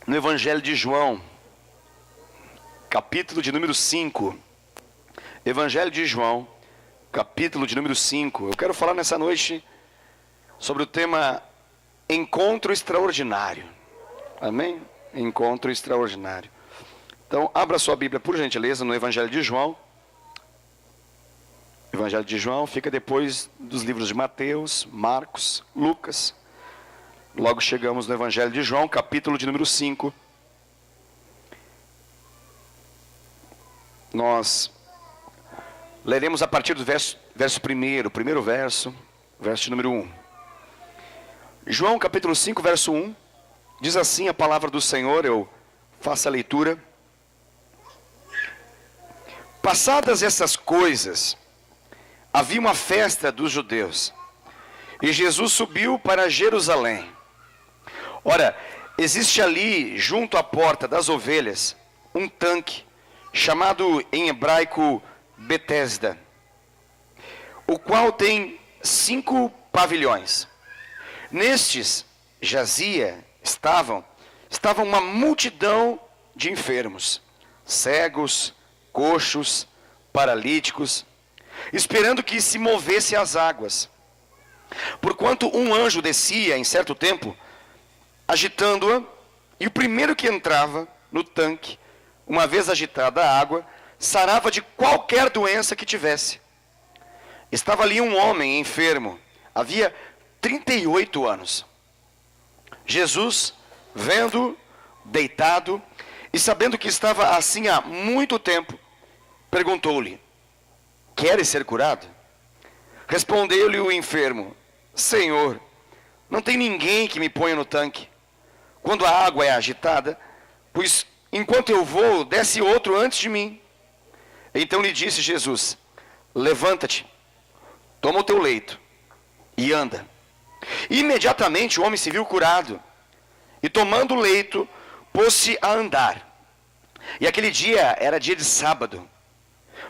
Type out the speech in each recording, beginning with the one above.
no Evangelho de João, capítulo de número 5. Evangelho de João, capítulo de número 5. Eu quero falar nessa noite sobre o tema Encontro Extraordinário. Amém? Encontro Extraordinário. Então, abra sua Bíblia, por gentileza, no Evangelho de João. Evangelho de João fica depois dos livros de Mateus, Marcos, Lucas. Logo chegamos no Evangelho de João, capítulo de número 5. Nós leremos a partir do primeiro verso de número 1. João capítulo 5, verso 1, diz assim a palavra do Senhor, eu faço a leitura. Passadas essas coisas, havia uma festa dos judeus, e Jesus subiu para Jerusalém. Ora, existe ali, junto à porta das ovelhas, um tanque, chamado em hebraico Betesda, o qual tem 5 pavilhões. Nestes estava uma multidão de enfermos, cegos, coxos, paralíticos, esperando que se movesse as águas. Porquanto um anjo descia em certo tempo, agitando-a, e o primeiro que entrava no tanque, uma vez agitada a água, sarava de qualquer doença que tivesse. Estava ali um homem enfermo, havia 38 anos. Jesus, vendo, deitado, e sabendo que estava assim há muito tempo, perguntou-lhe: queres ser curado? Respondeu-lhe o enfermo: Senhor, não tem ninguém que me ponha no tanque quando a água é agitada, pois enquanto eu vou, desce outro antes de mim. Então lhe disse Jesus: levanta-te, toma o teu leito e anda. E imediatamente o homem se viu curado, e tomando o leito, pôs-se a andar. E aquele dia era dia de sábado.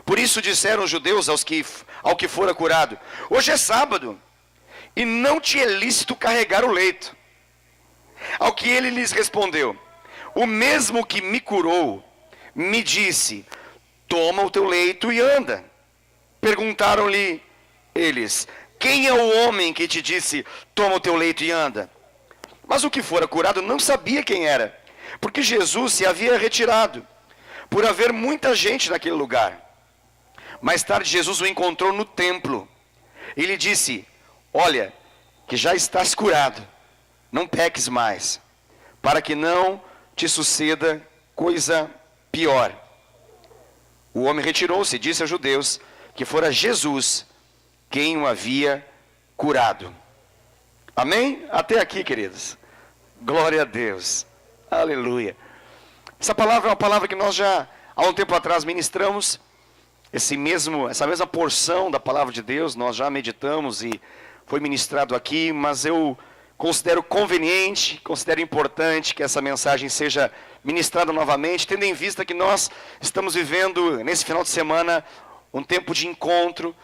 Por isso disseram os judeus ao que fora curado: hoje é sábado, e não te é lícito carregar o leito. Ao que ele lhes respondeu: o mesmo que me curou, me disse: toma o teu leito e anda. Perguntaram-lhe eles: quem é o homem que te disse: toma o teu leito e anda? Mas o que fora curado não sabia quem era, porque Jesus se havia retirado, por haver muita gente naquele lugar. Mais tarde Jesus o encontrou no templo, e lhe disse: olha, que já estás curado, não peques mais, para que não te suceda coisa pior. O homem retirou-se e disse aos judeus que fora Jesus quem o havia curado. Amém? Até aqui, queridos. Glória a Deus. Aleluia. Essa palavra é uma palavra que nós já há um tempo atrás ministramos. Essa mesma porção da palavra de Deus nós já meditamos e foi ministrado aqui, mas eu considero conveniente, considero importante que essa mensagem seja ministrada novamente, tendo em vista que nós estamos vivendo nesse final de semana um tempo de encontro.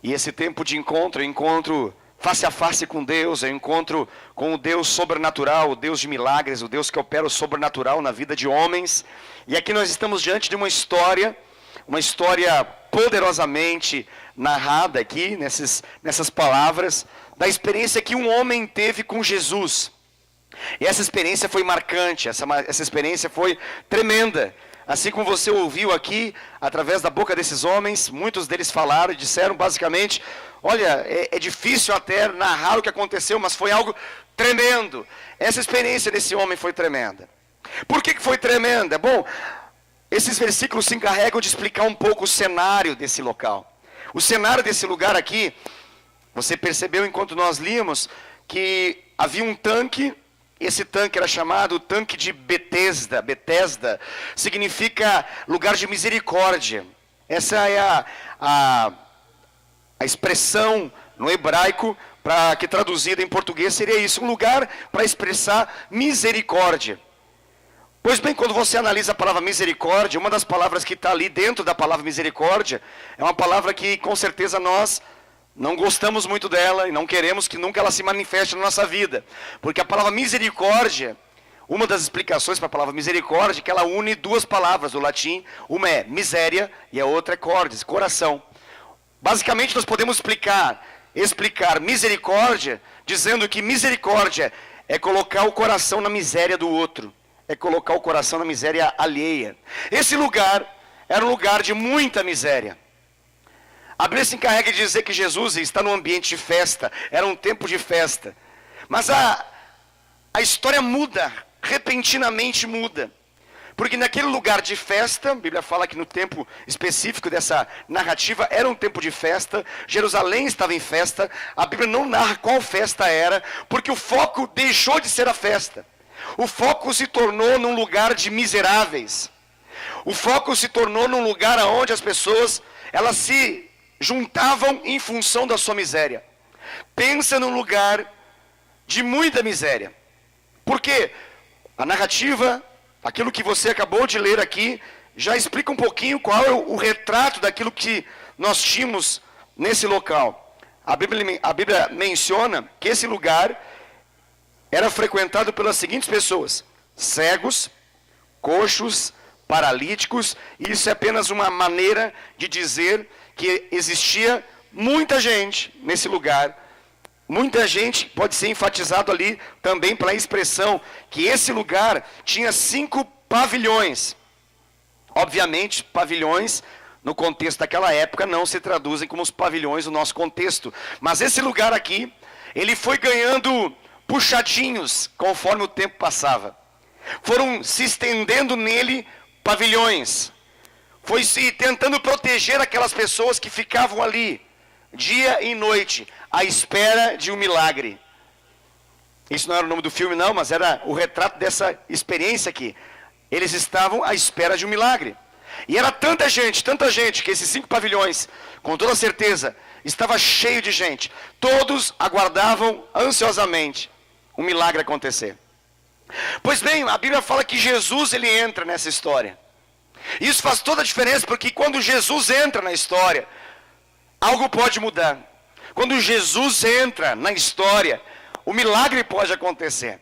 E esse tempo de encontro é encontro face a face com Deus, é encontro com o Deus sobrenatural, o Deus de milagres, o Deus que opera o sobrenatural na vida de homens. E aqui nós estamos diante de uma história poderosamente narrada aqui, nessas palavras, da experiência que um homem teve com Jesus. E essa experiência foi marcante, essa experiência foi tremenda. Assim como você ouviu aqui, através da boca desses homens, muitos deles falaram e disseram basicamente: olha, é difícil até narrar o que aconteceu, mas foi algo tremendo. Essa experiência desse homem foi tremenda. Por que foi tremenda? Bom, esses versículos se encarregam de explicar um pouco o cenário desse local. O cenário desse lugar aqui, você percebeu enquanto nós líamos, que havia um tanque. Esse tanque era chamado tanque de Betesda. Betesda significa lugar de misericórdia. Essa é a expressão no hebraico, que traduzida em português seria isso: um lugar para expressar misericórdia. Pois bem, quando você analisa a palavra misericórdia, uma das palavras que está ali dentro da palavra misericórdia, é uma palavra que com certeza nós não gostamos muito dela e não queremos que nunca ela se manifeste na nossa vida. Porque a palavra misericórdia, uma das explicações para a palavra misericórdia é que ela une duas palavras do latim. Uma é miséria e a outra é cordis, coração. Basicamente nós podemos explicar misericórdia dizendo que misericórdia é colocar o coração na miséria do outro. É colocar o coração na miséria alheia. Esse lugar era um lugar de muita miséria. A Bíblia se encarrega de dizer que Jesus está num ambiente de festa. Era um tempo de festa. Mas a história muda, repentinamente muda. Porque naquele lugar de festa, a Bíblia fala que no tempo específico dessa narrativa era um tempo de festa, Jerusalém estava em festa, a Bíblia não narra qual festa era, porque o foco deixou de ser a festa. O foco se tornou num lugar de miseráveis. O foco se tornou num lugar onde as pessoas, elas se juntavam em função da sua miséria. Pensa num lugar de muita miséria. Porque a narrativa, aquilo que você acabou de ler aqui, já explica um pouquinho qual é o retrato daquilo que nós tínhamos nesse local. A Bíblia menciona que esse lugar era frequentado pelas seguintes pessoas: cegos, coxos, paralíticos. E isso é apenas uma maneira de dizer que existia muita gente nesse lugar. Muita gente, pode ser enfatizado ali também pela expressão que esse lugar tinha 5 pavilhões. Obviamente, pavilhões, no contexto daquela época, não se traduzem como os pavilhões do nosso contexto. Mas esse lugar aqui, ele foi ganhando puxadinhos conforme o tempo passava. Foram se estendendo nele pavilhões. Foi se tentando proteger aquelas pessoas que ficavam ali, dia e noite, à espera de um milagre. Isso não era o nome do filme não, mas era o retrato dessa experiência aqui. Eles estavam à espera de um milagre. E era tanta gente, que esses 5 pavilhões, com toda certeza, estava cheio de gente. Todos aguardavam ansiosamente um milagre acontecer. Pois bem, a Bíblia fala que Jesus, ele entra nessa história. Isso faz toda a diferença, porque quando Jesus entra na história, algo pode mudar. Quando Jesus entra na história, o milagre pode acontecer.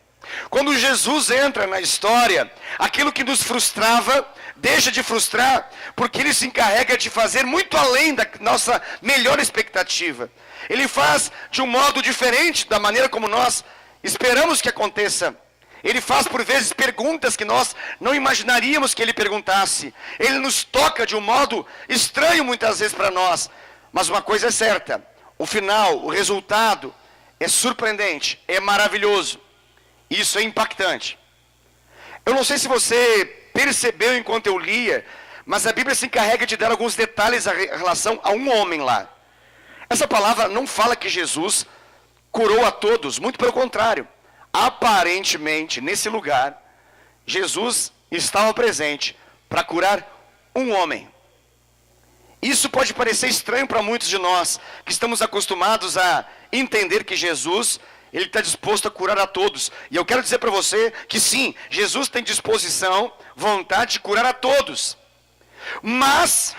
Quando Jesus entra na história, aquilo que nos frustrava, deixa de frustrar, porque Ele se encarrega de fazer muito além da nossa melhor expectativa. Ele faz de um modo diferente da maneira como nós esperamos que aconteça. Ele faz por vezes perguntas que nós não imaginaríamos que Ele perguntasse. Ele nos toca de um modo estranho muitas vezes para nós. Mas uma coisa é certa, o final, o resultado é surpreendente, é maravilhoso. Isso é impactante. Eu não sei se você percebeu enquanto eu lia, mas a Bíblia se encarrega de dar alguns detalhes em relação a um homem lá. Essa palavra não fala que Jesus curou a todos, muito pelo contrário. Aparentemente, nesse lugar, Jesus estava presente para curar um homem. Isso pode parecer estranho para muitos de nós, que estamos acostumados a entender que Jesus, Ele está disposto a curar a todos. E eu quero dizer para você que sim, Jesus tem disposição, vontade de curar a todos. Mas,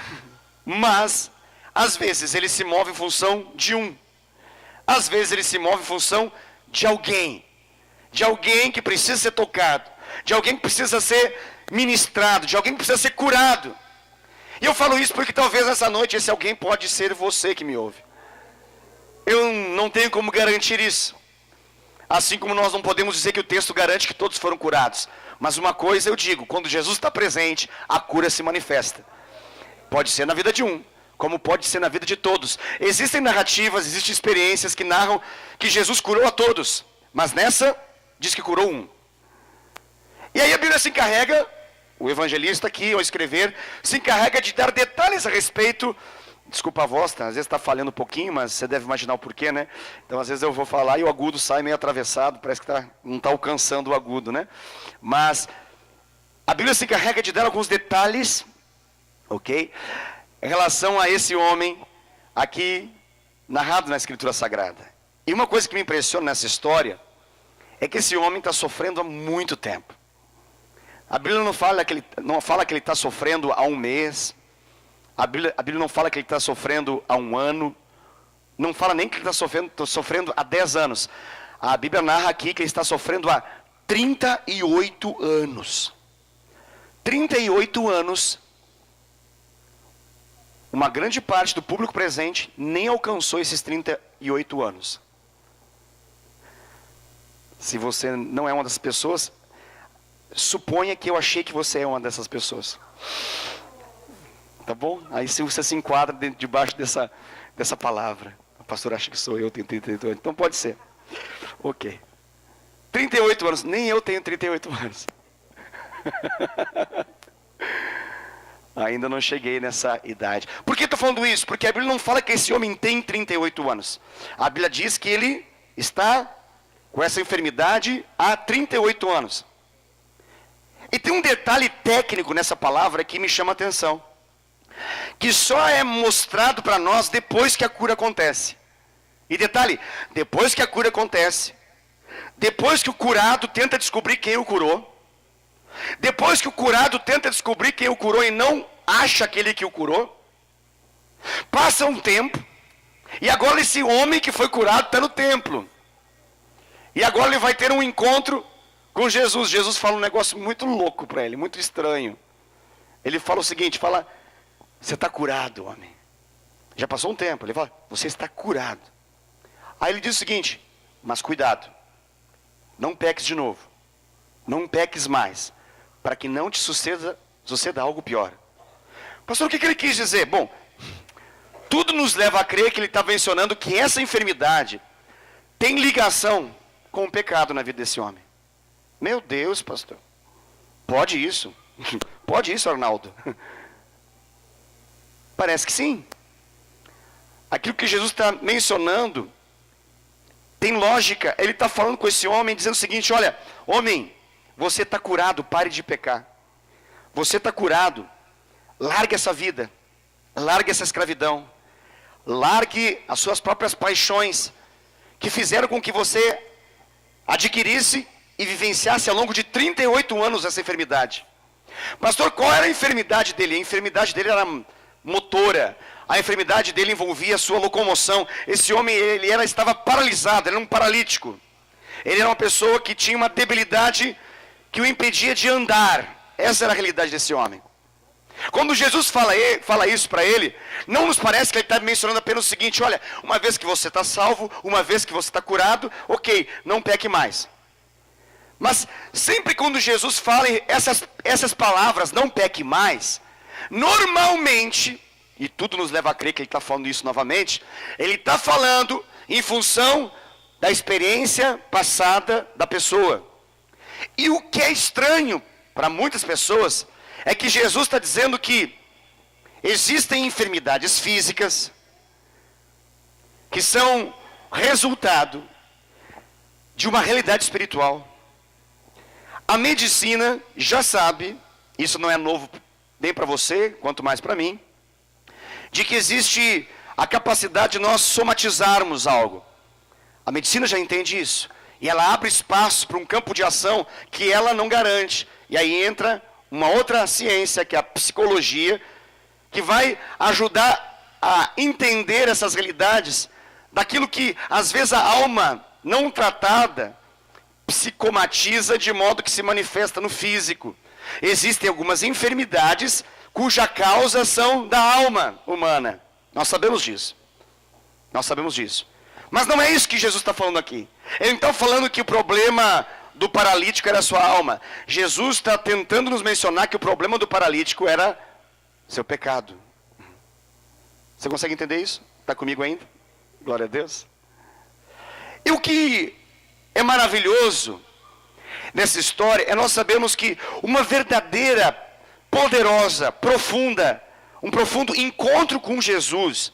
às vezes Ele se move em função de um. Às vezes Ele se move em função de alguém. De alguém que precisa ser tocado. De alguém que precisa ser ministrado. De alguém que precisa ser curado. E eu falo isso porque talvez nessa noite esse alguém pode ser você que me ouve. Eu não tenho como garantir isso. Assim como nós não podemos dizer que o texto garante que todos foram curados. Mas uma coisa eu digo, quando Jesus está presente, a cura se manifesta. Pode ser na vida de um, como pode ser na vida de todos. Existem narrativas, existem experiências que narram que Jesus curou a todos. Mas nessa, diz que curou um. E aí a Bíblia se encarrega, o evangelista aqui, ao escrever, se encarrega de dar detalhes a respeito. Desculpa a voz, tá? Às vezes está falhando um pouquinho, mas você deve imaginar o porquê, né? Então às vezes eu vou falar e o agudo sai meio atravessado, parece que não está alcançando o agudo, né? Mas a Bíblia se encarrega de dar alguns detalhes, ok? Em relação a esse homem aqui, narrado na Escritura Sagrada. E uma coisa que me impressiona nessa história, é que esse homem está sofrendo há muito tempo. A Bíblia não fala que ele está sofrendo há um mês. A Bíblia não fala que ele está sofrendo há um ano. Não fala nem que ele está sofrendo há 10 anos. A Bíblia narra aqui que ele está sofrendo há 38 anos. 38 anos. Uma grande parte do público presente nem alcançou esses 38 anos. Se você não é uma dessas pessoas, suponha que eu achei que você é uma dessas pessoas. Tá bom? Aí se você se enquadra debaixo dessa palavra. A pastora acha que sou eu, tenho 38 anos. Então pode ser. Ok. 38 anos. Nem eu tenho 38 anos. Ainda não cheguei nessa idade. Por que estou falando isso? Porque a Bíblia não fala que esse homem tem 38 anos. A Bíblia diz que ele está com essa enfermidade há 38 anos. E tem um detalhe técnico nessa palavra que me chama a atenção. Que só é mostrado para nós depois que a cura acontece. E detalhe, depois que a cura acontece, depois que o curado tenta descobrir quem o curou, depois que o curado tenta descobrir quem o curou e não acha aquele que o curou, passa um tempo, e agora esse homem que foi curado está no templo. E agora ele vai ter um encontro com Jesus. Jesus fala um negócio muito louco para ele, muito estranho. Ele fala o seguinte, fala, você está curado, homem. Já passou um tempo, ele fala, você está curado. Aí ele diz o seguinte, mas cuidado, não peques de novo, não peques mais, para que não te suceda algo pior. Pastor, o que ele quis dizer? Bom, tudo nos leva a crer que ele está mencionando que essa enfermidade tem ligação com o pecado na vida desse homem. Meu Deus, pastor, pode isso? Pode isso, Arnaldo? Parece que sim. Aquilo que Jesus está mencionando tem lógica. Ele está falando com esse homem, dizendo o seguinte, olha, homem, você está curado, pare de pecar. Você está curado, largue essa vida, largue essa escravidão, largue as suas próprias paixões, que fizeram com que você adquirisse e vivenciasse ao longo de 38 anos essa enfermidade. Pastor, qual era a enfermidade dele? A enfermidade dele era motora. A enfermidade dele envolvia a sua locomoção. Esse homem, estava paralisado, ele era um paralítico. Ele era uma pessoa que tinha uma debilidade que o impedia de andar. Essa era a realidade desse homem. Quando Jesus fala isso para ele, não nos parece que ele está mencionando apenas o seguinte, olha, uma vez que você está salvo, uma vez que você está curado, ok, não peque mais. Mas sempre quando Jesus fala essas palavras, não peque mais, normalmente, e tudo nos leva a crer que ele está falando isso novamente, ele está falando em função da experiência passada da pessoa. E o que é estranho para muitas pessoas é que Jesus está dizendo que existem enfermidades físicas que são resultado de uma realidade espiritual. A medicina já sabe, isso não é novo nem para você, quanto mais para mim, de que existe a capacidade de nós somatizarmos algo. A medicina já entende isso. E ela abre espaço para um campo de ação que ela não garante. E aí entra uma outra ciência, que é a psicologia, que vai ajudar a entender essas realidades, daquilo que às vezes a alma não tratada psicomatiza de modo que se manifesta no físico. Existem algumas enfermidades cuja causa são da alma humana. Nós sabemos disso. Nós sabemos disso. Mas não é isso que Jesus está falando aqui. Ele não está falando que o problema do paralítico era a sua alma. Jesus está tentando nos mencionar que o problema do paralítico era seu pecado. Você consegue entender isso? Está comigo ainda? Glória a Deus. E o que é maravilhoso nessa história é nós sabemos que uma verdadeira, poderosa, profunda, um profundo encontro com Jesus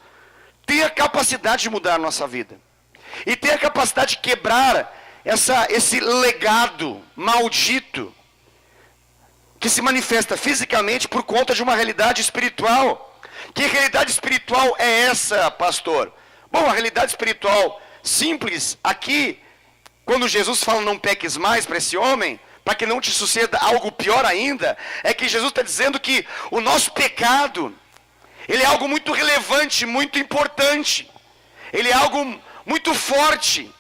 tem a capacidade de mudar a nossa vida. E tem a capacidade de quebrar esse legado maldito que se manifesta fisicamente por conta de uma realidade espiritual. Que realidade espiritual é essa, pastor? Bom, a realidade espiritual simples aqui, quando Jesus fala não peques mais para esse homem, para que não te suceda algo pior ainda, é que Jesus está dizendo que o nosso pecado, ele é algo muito relevante, muito importante. Ele é algo muito forte.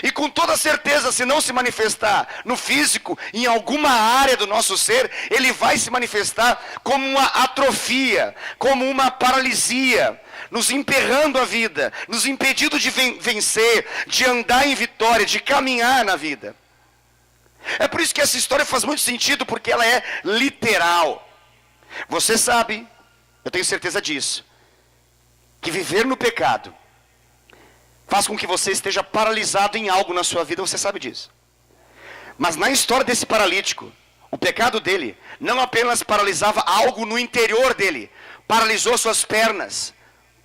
E com toda certeza, se não se manifestar no físico, em alguma área do nosso ser, ele vai se manifestar como uma atrofia, como uma paralisia, nos emperrando a vida, nos impedindo de vencer, de andar em vitória, de caminhar na vida. É por isso que essa história faz muito sentido, porque ela é literal. Você sabe, eu tenho certeza disso, que viver no pecado faz com que você esteja paralisado em algo na sua vida, você sabe disso. Mas na história desse paralítico, o pecado dele não apenas paralisava algo no interior dele, paralisou suas pernas,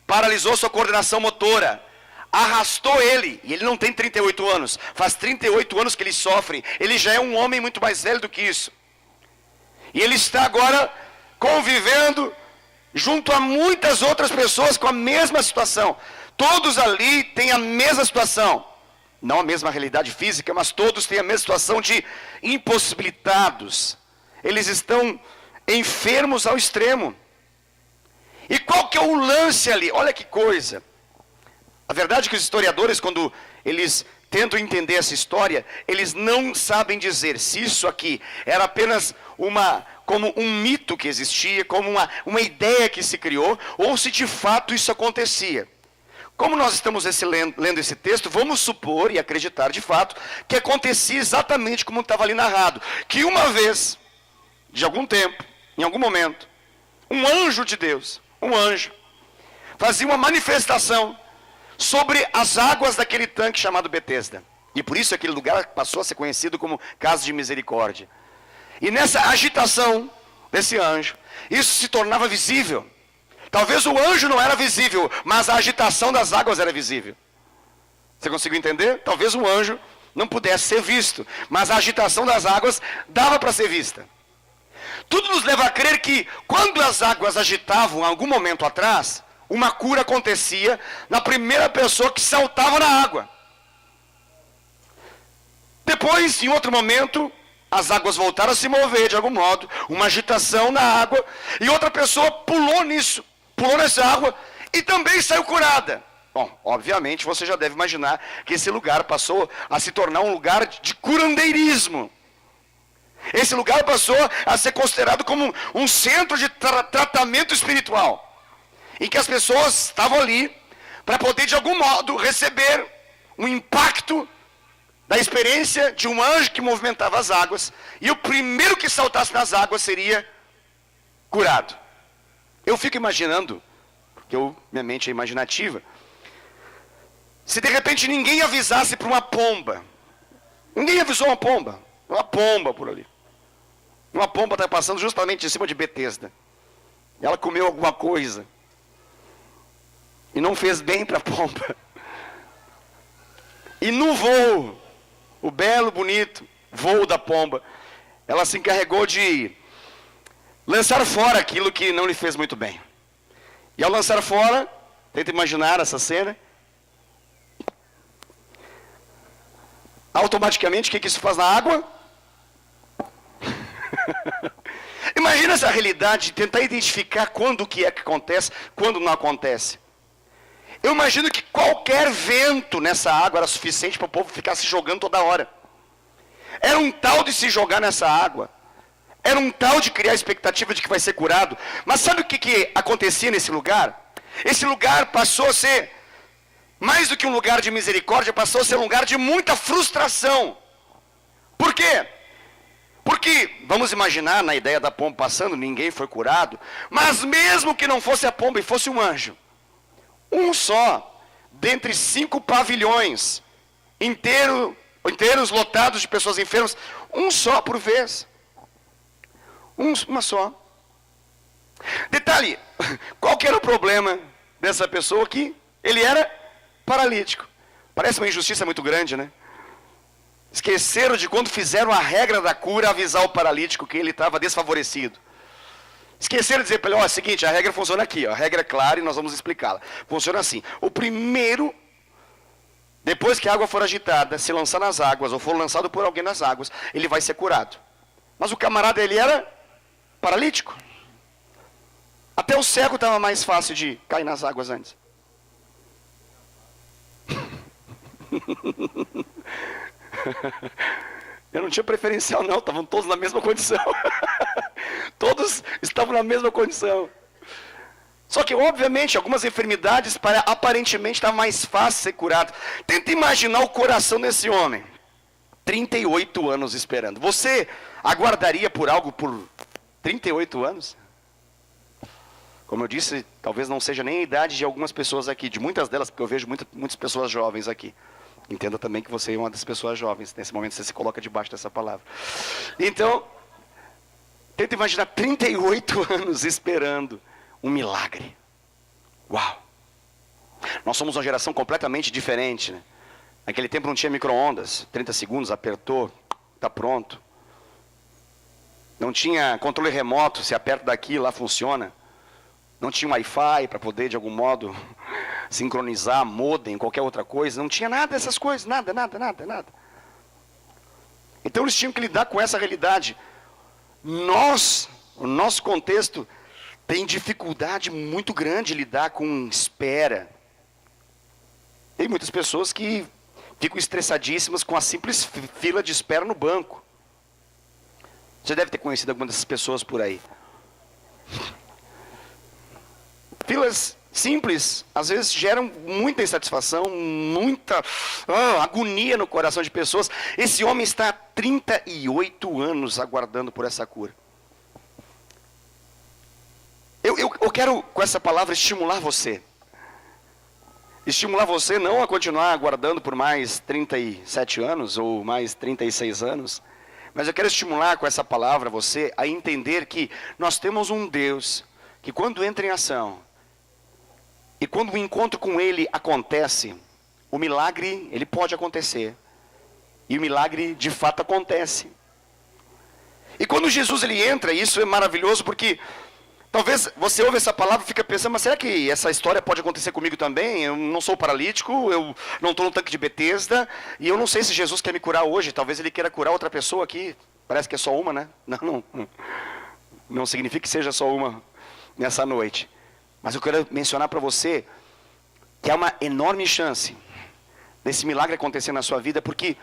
paralisou sua coordenação motora, arrastou ele, e ele não tem 38 anos, faz 38 anos que ele sofre, ele já é um homem muito mais velho do que isso. E ele está agora convivendo junto a muitas outras pessoas com a mesma situação. Todos ali têm a mesma situação, não a mesma realidade física, mas todos têm a mesma situação de impossibilitados. Eles estão enfermos ao extremo. E qual que é o lance ali? Olha que coisa. A verdade é que os historiadores, quando eles tentam entender essa história, eles não sabem dizer se isso aqui era apenas como um mito que existia, como uma ideia que se criou, ou se de fato isso acontecia. Como nós estamos lendo esse texto, vamos supor e acreditar de fato que acontecia exatamente como estava ali narrado. Que uma vez, de algum tempo, em algum momento, um anjo de Deus, um anjo, fazia uma manifestação sobre as águas daquele tanque chamado Betesda. E por isso aquele lugar passou a ser conhecido como Casa de Misericórdia. E nessa agitação desse anjo, isso se tornava visível. Talvez o anjo não era visível, mas a agitação das águas era visível. Você conseguiu entender? Talvez o anjo não pudesse ser visto, mas a agitação das águas dava para ser vista. Tudo nos leva a crer que quando as águas agitavam em algum momento atrás, uma cura acontecia na primeira pessoa que saltava na água. Depois, em outro momento, as águas voltaram a se mover de algum modo, uma agitação na água, e outra pessoa pulou nessa água e também saiu curada. Bom, obviamente você já deve imaginar que esse lugar passou a se tornar um lugar de curandeirismo. Esse lugar passou a ser considerado como um centro de tratamento espiritual, em que as pessoas estavam ali para poder de algum modo receber um impacto da experiência de um anjo que movimentava as águas, e o primeiro que saltasse nas águas seria curado. Eu fico imaginando, porque minha mente é imaginativa, se de repente ninguém avisasse para uma pomba, ninguém avisou uma pomba por ali, uma pomba está passando justamente em cima de Betesda, ela comeu alguma coisa, e não fez bem para a pomba, e no voo, o belo, bonito voo da pomba, ela se encarregou de lançar fora aquilo que não lhe fez muito bem. E ao lançar fora, tenta imaginar essa cena, automaticamente, o que isso faz na água? Imagina essa realidade, tentar identificar quando o que é que acontece, quando não acontece. Eu imagino que qualquer vento nessa água era suficiente para o povo ficar se jogando toda hora. Era um tal de se jogar nessa água. Era um tal de criar a expectativa de que vai ser curado. Mas sabe o que acontecia nesse lugar? Esse lugar passou a ser, mais do que um lugar de misericórdia, passou a ser um lugar de muita frustração. Por quê? Porque, vamos imaginar, na ideia da pomba passando, ninguém foi curado. Mas mesmo que não fosse a pomba e fosse um anjo, um só, dentre 5 pavilhões, inteiros lotados de pessoas enfermas, um só por vez. Uma só. Detalhe, qual que era o problema dessa pessoa aqui? Ele era paralítico. Parece uma injustiça muito grande, né? Esqueceram de quando fizeram a regra da cura avisar o paralítico que ele estava desfavorecido. Esqueceram de dizer para ele, é o seguinte, a regra funciona aqui, a regra é clara e nós vamos explicá-la. Funciona assim, o primeiro, depois que a água for agitada, se lançar nas águas, ou for lançado por alguém nas águas, ele vai ser curado. Mas o camarada, ele era paralítico. Até o cego estava mais fácil de cair nas águas antes. Eu não tinha preferencial não, estavam todos na mesma condição. Todos estavam na mesma condição. Só que, obviamente, algumas enfermidades aparentemente estava mais fácil ser curado. Tenta imaginar o coração desse homem. 38 anos esperando. Você aguardaria por algo por 38 anos? Como eu disse, talvez não seja nem a idade de algumas pessoas aqui, de muitas delas, porque eu vejo muitas pessoas jovens aqui. Entenda também que você é uma das pessoas jovens. Nesse momento você se coloca debaixo dessa palavra. Então, tenta imaginar 38 anos esperando um milagre. Uau! Nós somos uma geração completamente diferente, né? Naquele tempo não tinha micro-ondas. 30 segundos, apertou, está pronto. Não tinha controle remoto, se aperta daqui, lá funciona. Não tinha Wi-Fi para poder, de algum modo, sincronizar, modem, qualquer outra coisa. Não tinha nada dessas coisas, nada. Então eles tinham que lidar com essa realidade. O nosso contexto tem dificuldade muito grande de lidar com espera. Tem muitas pessoas que ficam estressadíssimas com a simples fila de espera no banco. Você deve ter conhecido algumas dessas pessoas por aí. Filas simples, às vezes geram muita insatisfação, muita agonia no coração de pessoas. Esse homem está há 38 anos aguardando por essa cura. Eu quero, com essa palavra, estimular você. Estimular você não a continuar aguardando por mais 37 anos ou mais 36 anos. Mas eu quero estimular com essa palavra você a entender que nós temos um Deus que quando entra em ação, e quando o encontro com Ele acontece, o milagre, ele pode acontecer. E o milagre de fato acontece. E quando Jesus ele entra, isso é maravilhoso porque talvez você ouve essa palavra e fica pensando, mas será que essa história pode acontecer comigo também? Eu não sou paralítico, eu não estou no tanque de Betesda, e eu não sei se Jesus quer me curar hoje, talvez ele queira curar outra pessoa aqui. Parece que é só uma, né? Não significa que seja só uma nessa noite. Mas eu quero mencionar para você que há uma enorme chance desse milagre acontecer na sua vida, porque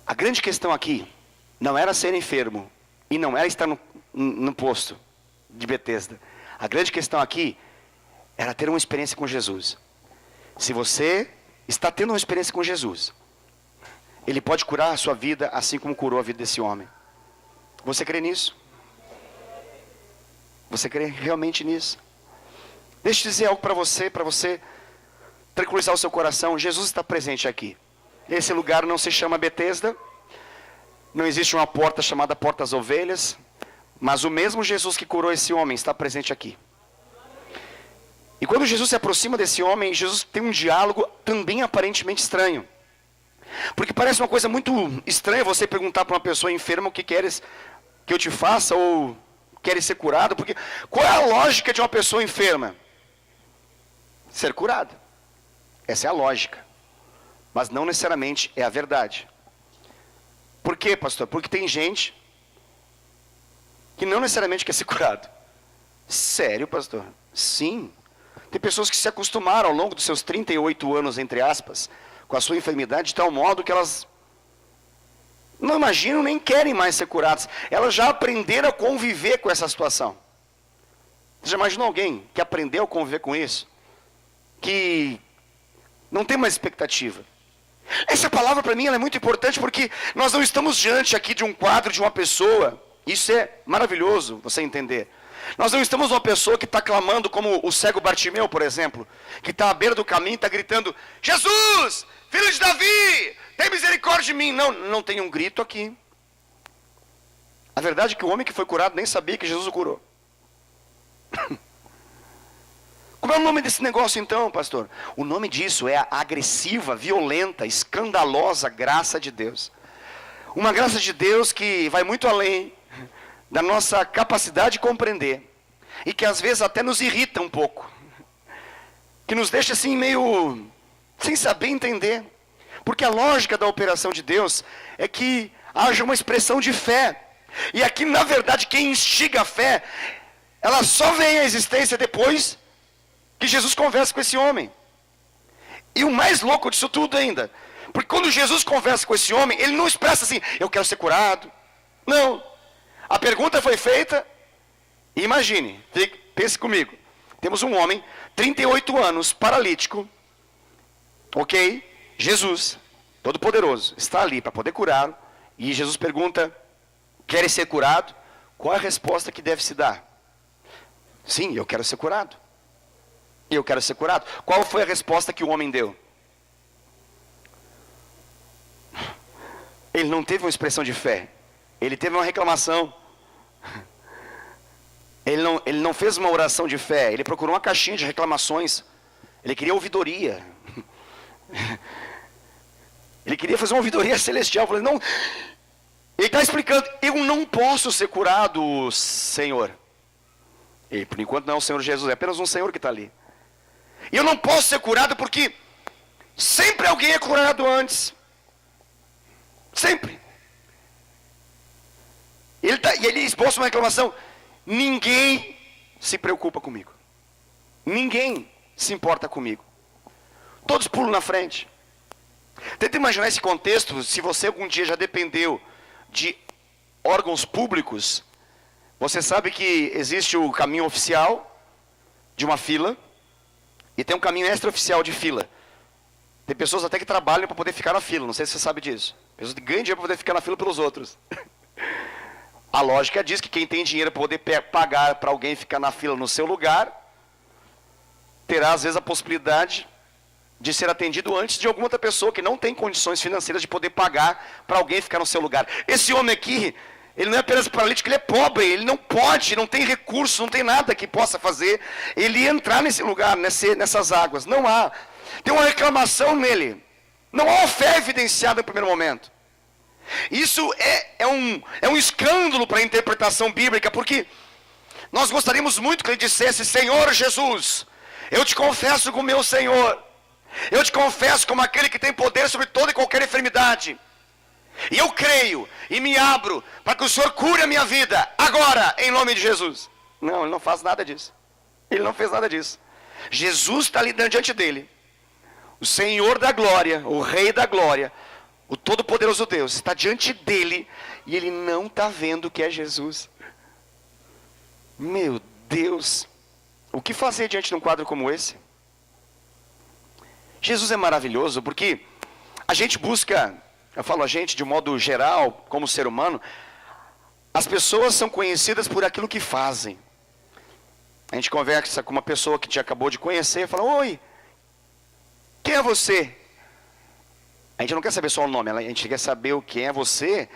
a grande questão aqui não era ser enfermo e não era estar no posto de Betesda. A grande questão aqui era ter uma experiência com Jesus. Se você está tendo uma experiência com Jesus, Ele pode curar a sua vida assim como curou a vida desse homem. Você crê nisso? Você crê realmente nisso? Deixa eu dizer algo para você tranquilizar o seu coração. Jesus está presente aqui. Esse lugar não se chama Betesda. Não existe uma porta chamada Porta das Ovelhas. Mas o mesmo Jesus que curou esse homem está presente aqui. E quando Jesus se aproxima desse homem, Jesus tem um diálogo também aparentemente estranho. Porque parece uma coisa muito estranha você perguntar para uma pessoa enferma o que queres que eu te faça ou queres ser curado. Porque qual é a lógica de uma pessoa enferma? Ser curado. Essa é a lógica. Mas não necessariamente é a verdade. Por quê, pastor? Porque tem gente que não necessariamente quer ser curado. Sério, pastor? Sim. Tem pessoas que se acostumaram ao longo dos seus 38 anos, entre aspas, com a sua enfermidade, de tal modo que elas não imaginam nem querem mais ser curadas. Elas já aprenderam a conviver com essa situação. Você já imaginou alguém que aprendeu a conviver com isso? Que não tem mais expectativa? Essa palavra para mim ela é muito importante porque nós não estamos diante aqui de um quadro de uma pessoa. Isso é maravilhoso você entender. Nós não estamos uma pessoa que está clamando como o cego Bartimeu, por exemplo, que está à beira do caminho e está gritando: Jesus, filho de Davi, tem misericórdia de mim. Não tem um grito aqui. A verdade é que o homem que foi curado nem sabia que Jesus o curou. Como é o nome desse negócio então, pastor? O nome disso é a agressiva, violenta, escandalosa graça de Deus. Uma graça de Deus que vai muito além da nossa capacidade de compreender. E que às vezes até nos irrita um pouco. Que nos deixa assim meio sem saber entender. Porque a lógica da operação de Deus é que haja uma expressão de fé. E aqui na verdade quem instiga a fé, ela só vem à existência depois que Jesus conversa com esse homem. E o mais louco disso tudo ainda, Porque quando Jesus conversa com esse homem, ele não expressa assim, eu quero ser curado. Não. A pergunta foi feita, e imagine, pense comigo. Temos um homem, 38 anos, paralítico, ok? Jesus, todo-poderoso, está ali para poder curá-lo. E Jesus pergunta, quer ser curado? Qual é a resposta que deve se dar? Sim, eu quero ser curado. Eu quero ser curado. Qual foi a resposta que o homem deu? Ele não teve uma expressão de fé. Ele teve uma reclamação. Ele não fez uma oração de fé. Ele procurou uma caixinha de reclamações. Ele queria ouvidoria. Ele queria fazer uma ouvidoria celestial. Eu falei, não. Ele está explicando, eu não posso ser curado, Senhor. E por enquanto não é o Senhor Jesus, é apenas um Senhor que está ali. E eu não posso ser curado porque sempre alguém é curado antes. Sempre. E ele expôs uma reclamação. Ninguém se preocupa comigo. Ninguém se importa comigo. Todos pulam na frente. Tenta imaginar esse contexto, se você algum dia já dependeu de órgãos públicos. Você sabe que existe o caminho oficial de uma fila e tem um caminho extraoficial de fila. Tem pessoas até que trabalham para poder ficar na fila, não sei se você sabe disso. Pessoas que ganham dinheiro para poder ficar na fila pelos outros. A lógica diz que quem tem dinheiro para poder pagar para alguém ficar na fila no seu lugar, terá às vezes a possibilidade de ser atendido antes de alguma outra pessoa que não tem condições financeiras de poder pagar para alguém ficar no seu lugar. Esse homem aqui, ele não é apenas paralítico, ele é pobre, ele não pode, não tem recurso, não tem nada que possa fazer ele entrar nesse lugar, nessas águas. Não há. Tem uma reclamação nele. Não há fé evidenciada no primeiro momento. Isso é um escândalo para a interpretação bíblica, porque nós gostaríamos muito que ele dissesse, Senhor Jesus, eu te confesso como meu Senhor. Eu te confesso como aquele que tem poder sobre toda e qualquer enfermidade. E eu creio e me abro para que o Senhor cure a minha vida, agora, em nome de Jesus. Não, ele não faz nada disso. Ele não fez nada disso. Jesus está ali diante dele. O Senhor da glória, o Rei da glória, o todo-poderoso Deus, está diante dele e ele não está vendo que é Jesus. Meu Deus, o que fazer diante de um quadro como esse? Jesus é maravilhoso porque a gente busca, eu falo a gente de modo geral, como ser humano, as pessoas são conhecidas por aquilo que fazem. A gente conversa com uma pessoa que te acabou de conhecer e fala, oi, quem é você? A gente não quer saber só o nome, a gente quer saber quem é você,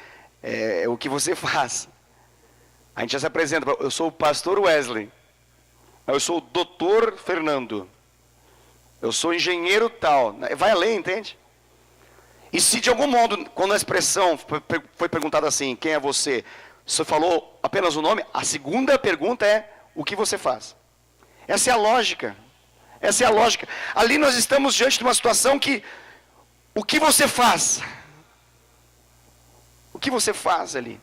o que você faz. A gente já se apresenta, eu sou o pastor Wesley, eu sou o doutor Fernando, eu sou engenheiro tal, vai além, entende? E se de algum modo, quando a expressão foi perguntada assim, quem é você? Você falou apenas o nome, a segunda pergunta é, o que você faz? Essa é a lógica. Essa é a lógica. Ali nós estamos diante de uma situação que, o que você faz? O que você faz ali?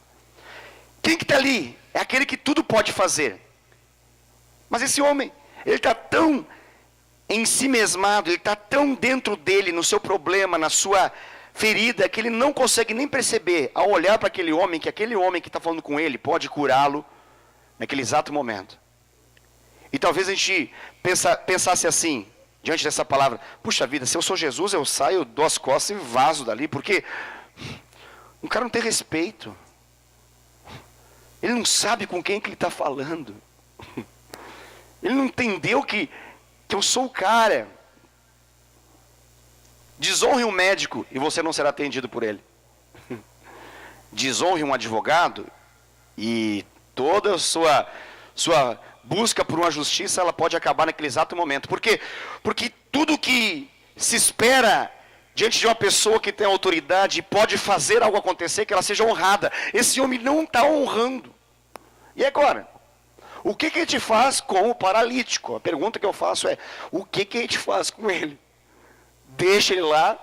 Quem que está ali? É aquele que tudo pode fazer. Mas esse homem, ele está tão em si mesmado, ele está tão dentro dele, no seu problema, na sua ferida, que ele não consegue nem perceber, ao olhar para aquele homem, que aquele homem que está falando com ele pode curá-lo naquele exato momento. E talvez a gente pensasse assim, diante dessa palavra, puxa vida, se eu sou Jesus, eu saio, dou as costas e vazo dali, porque um cara não tem respeito. Ele não sabe com quem que ele está falando. Ele não entendeu que eu sou o cara. Desonre um médico e você não será atendido por ele. Desonre um advogado e toda a sua busca por uma justiça, ela pode acabar naquele exato momento. Por quê? Porque tudo que se espera diante de uma pessoa que tem autoridade e pode fazer algo acontecer, que ela seja honrada. Esse homem não está honrando. E agora? O que a gente faz com o paralítico? A pergunta que eu faço é, o que a gente faz com ele? Deixa ele lá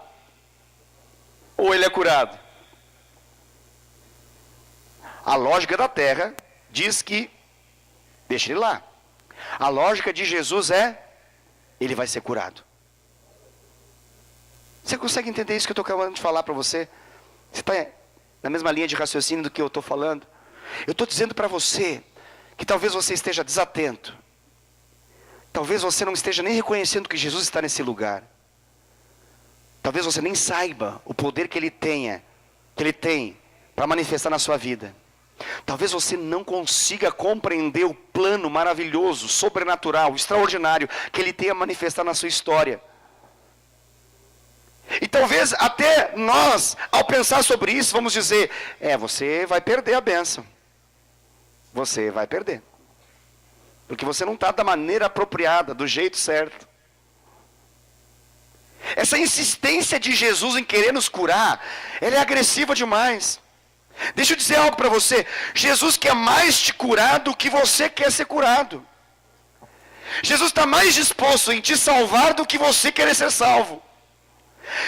ou ele é curado? A lógica da terra diz que deixa ele lá. A lógica de Jesus é, ele vai ser curado. Você consegue entender isso que eu estou acabando de falar para você? Você está na mesma linha de raciocínio do que eu estou falando? Eu estou dizendo para você que talvez você esteja desatento. Talvez você não esteja nem reconhecendo que Jesus está nesse lugar. Talvez você nem saiba o poder que Ele tem para manifestar na sua vida. Talvez você não consiga compreender o plano maravilhoso, sobrenatural, extraordinário que Ele tem a manifestar na sua história. E talvez até nós, ao pensar sobre isso, vamos dizer: você vai perder a bênção. Você vai perder. Porque você não está da maneira apropriada, do jeito certo. Essa insistência de Jesus em querer nos curar, ela é agressiva demais. Deixa eu dizer algo para você. Jesus quer mais te curar do que você quer ser curado. Jesus está mais disposto em te salvar do que você querer ser salvo.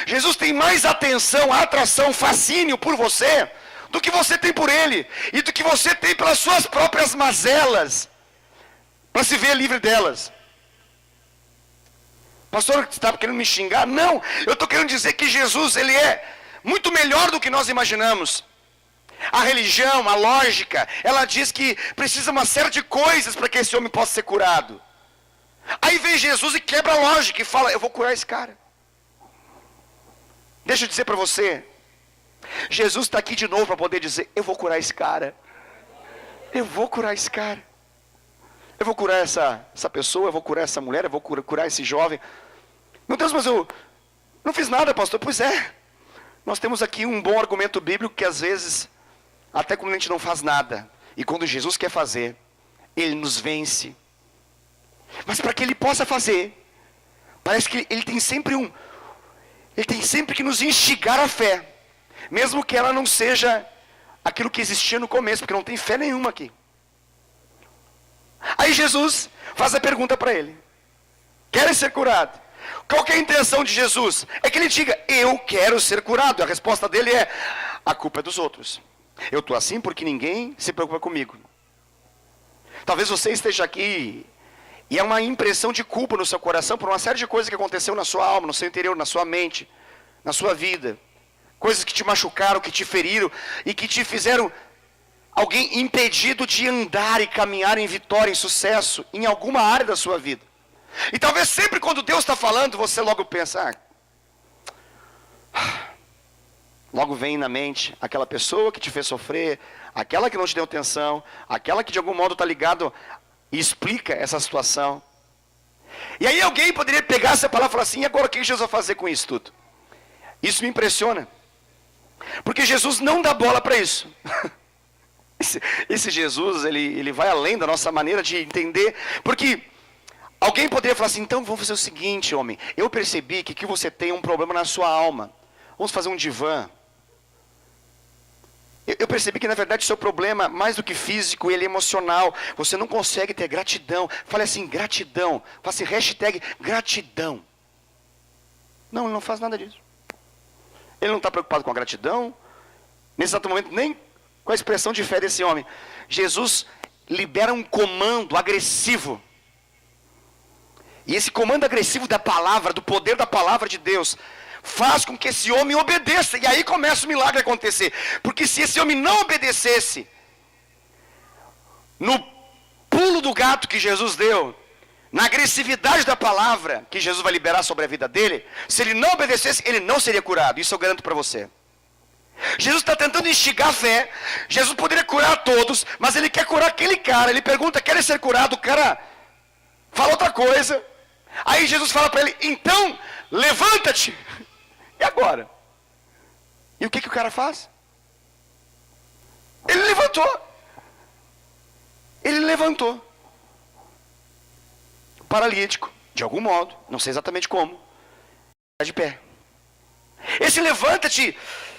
Jesus tem mais atenção, atração, fascínio por você do que você tem por Ele, e do que você tem pelas suas próprias mazelas, para se ver livre delas. Pastor, você está querendo me xingar? Não, eu estou querendo dizer que Jesus, Ele é muito melhor do que nós imaginamos. A religião, a lógica, ela diz que precisa uma série de coisas para que esse homem possa ser curado. Aí vem Jesus e quebra a lógica e fala: eu vou curar esse cara. Deixa eu dizer para você, Jesus está aqui de novo para poder dizer: eu vou curar esse cara. Eu vou curar esse cara. Eu vou curar essa pessoa, eu vou curar essa mulher, eu vou curar esse jovem. Meu Deus, mas eu não fiz nada, pastor. Pois é, nós temos aqui um bom argumento bíblico que às vezes, até quando a gente não faz nada, e quando Jesus quer fazer, Ele nos vence. Mas para que Ele possa fazer, parece que Ele tem sempre que nos instigar a fé, mesmo que ela não seja aquilo que existia no começo, porque não tem fé nenhuma aqui. Aí Jesus faz a pergunta para ele: quer ser curado? Qual que é a intenção de Jesus? É que ele diga: eu quero ser curado. A resposta dele é: a culpa é dos outros. Eu estou assim porque ninguém se preocupa comigo. Talvez você esteja aqui e é uma impressão de culpa no seu coração por uma série de coisas que aconteceu na sua alma, no seu interior, na sua mente, na sua vida. Coisas que te machucaram, que te feriram e que te fizeram alguém impedido de andar e caminhar em vitória, em sucesso, em alguma área da sua vida. E talvez sempre quando Deus está falando, você logo pensa: logo vem na mente aquela pessoa que te fez sofrer, aquela que não te deu atenção, aquela que de algum modo está ligado e explica essa situação. E aí alguém poderia pegar essa palavra e falar assim: e agora o que Jesus vai fazer com isso tudo? Isso me impressiona, porque Jesus não dá bola para isso. Esse Jesus, ele vai além da nossa maneira de entender, porque alguém poderia falar assim: então vamos fazer o seguinte, homem, eu percebi que você tem um problema na sua alma, vamos fazer um divã. Eu percebi que na verdade o seu problema, mais do que físico, ele é emocional, você não consegue ter gratidão. Fale assim: gratidão, faça hashtag gratidão. Não, ele não faz nada disso. Ele não está preocupado com a gratidão, nesse exato momento, nem com a expressão de fé desse homem. Jesus libera um comando agressivo. E esse comando agressivo da palavra, do poder da palavra de Deus, faz com que esse homem obedeça. E aí começa o milagre a acontecer. Porque se esse homem não obedecesse, no pulo do gato que Jesus deu, na agressividade da palavra que Jesus vai liberar sobre a vida dele, se ele não obedecesse, ele não seria curado. Isso eu garanto para você. Jesus está tentando instigar a fé. Jesus poderia curar todos, mas ele quer curar aquele cara. Ele pergunta: quer ser curado? O cara fala outra coisa. Aí Jesus fala para ele: então, levanta-te. E agora? E o que o cara faz? Ele levantou. Ele levantou. Paralítico, de algum modo, não sei exatamente como, está de pé. Esse levanta-te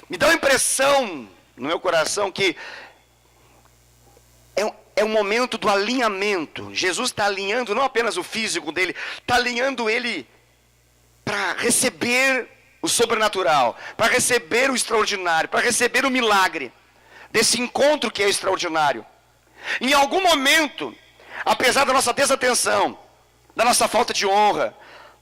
me dá uma impressão no meu coração que é um momento do alinhamento. Jesus está alinhando não apenas o físico dele, está alinhando ele para receber o sobrenatural, para receber o extraordinário, para receber o milagre desse encontro que é extraordinário. Em algum momento, apesar da nossa desatenção, da nossa falta de honra,